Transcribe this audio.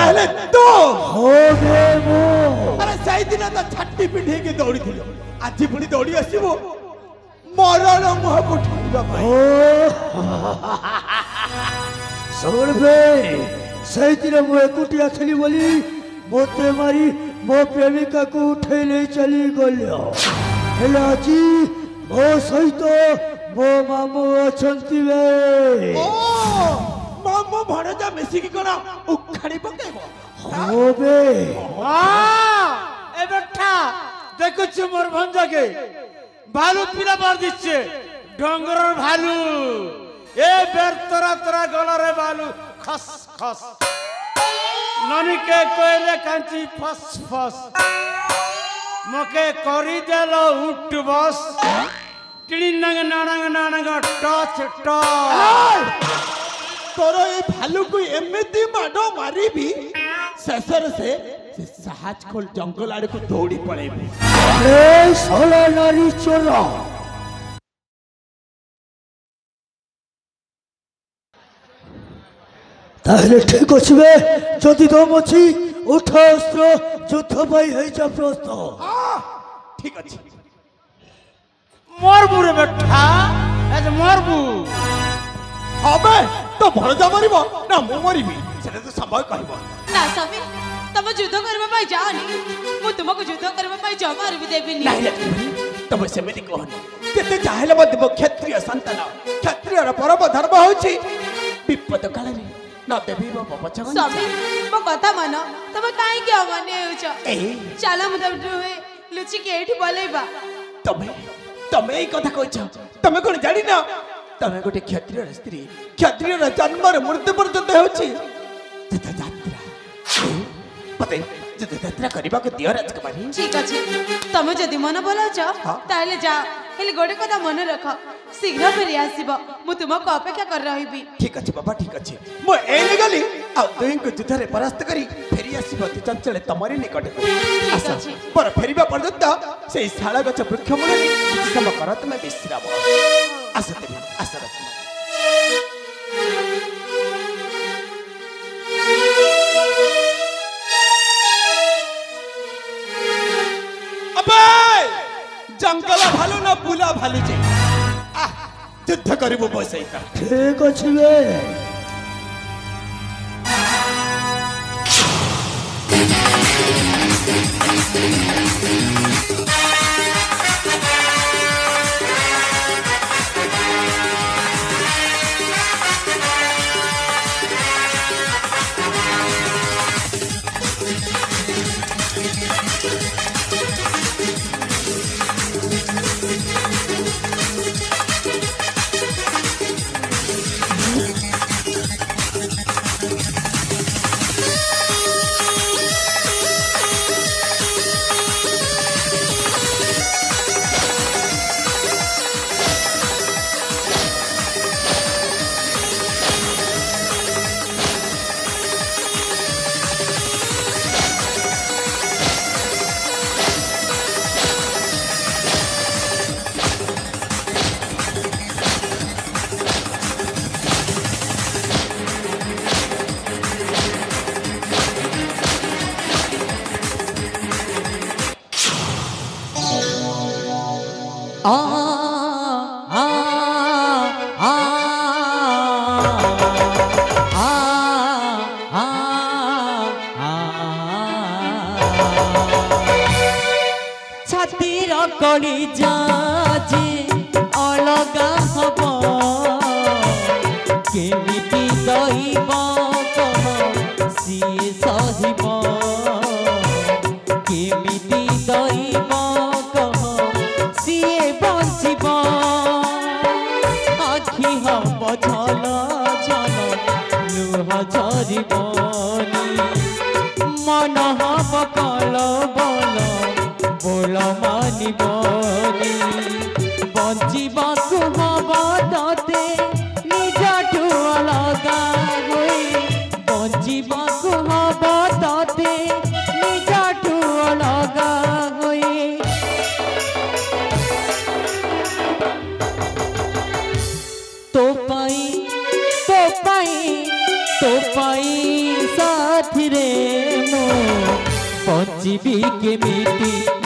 ताहले तो हो बे मो अरे सही दिन तो छाटी पिंढे के दौड़ी थिलो आज पुणी दौड़ी आसीबो मरण मुह को ठिबा भाई सुन बे सही दिन मो एकुटिया थली बोली मोते मारी मो प्रेमिका को उठे ले चली गलियो हेला जी मो सहित मो मामू अछंती बे ओ मामू भणजा मिसी की कोना उखाड़ी पकेबो हो बे ए बेटा देखुछ मोर भंजा के भालू पिला मार दिछे डंगर भालू ए बेर तोरा तोरा गला रे भालू खस खस ननी के कोयले कांची फस फस मके करी देलो उठ बस टिणी नंग नानंग नानंग टच टच तोरो ए भालू को एमिति माडो मारी भी ससर से साहज खोल जंगल आड़े को दौड़ी पड़ेबे ए सोला नारी चोरा ताहले ठीक अछि बे जदि दम अछि उठ अस्त्र युद्ध पाई है जा प्रस्ताव ठीक अछि मरबू रे बेटा ए मरबू हबे तो भणजा मरिबो ना मु मरिबी सेटा तो समय कहबो ना स्वामी तुम युद्ध करबा पाई जाओनी मु तुमको युद्ध करबा पाई जमार भी देबिनी नाही लक्ष्मी तब सेमिति कहनी केते चाहेले मत क्षत्रिय संतान क्षत्रिय र परम धर्म होछि विपद काल रे ना देवी बाबा बचगन स्वामी मो कथा मानो तुम काई के अमान्य होछ ए चला मुदे लुचि के एठी बोलेबा तमे ई कथा कहछ तमे कोन जानि ना तमे गोटे क्षत्रिय स्त्री क्षत्रिय जन्म रे मृत्यु पर्यंत होछि जत यात्रा पते जत यात्रा करबा को दियो राजकुमारी ठीक अछि तुम जदि मन बोलाछ ताले जा हेले गोटे कथा मन रख शीघ्र फेरी आसीबो मु तुमको अपेक्षा कर रहिबी ठीक अछि बाबा ठीक अछि मो एने गली आ दुई को युद्ध रे परास्त करी फेरी आसीबो ती चंचले तमरी निकट ठीक अछि पर फेरीबा पर्यंत सेई शाला गछ वृक्ष मूले किछि समय करत में विश्राम आसते आसर अबे जंगल भालू ना बुला भालू जे युद्ध करिबो बसैता ठीक अछि बे छातीर कड़ी जाजे अलगा हब केमिति दहिब सिए सहिब केमिति दहिब सिए बंचिब आखि हम झल झल लुह झरिबनी मन हम कल बल बोल मानिबनी बंचिबाकु हब तते निजठु अलगा होई बंचिबाकु हब तते निजठु अलगा होई तो पाई साथ रे ବଞ୍ଚିବି କେମିତି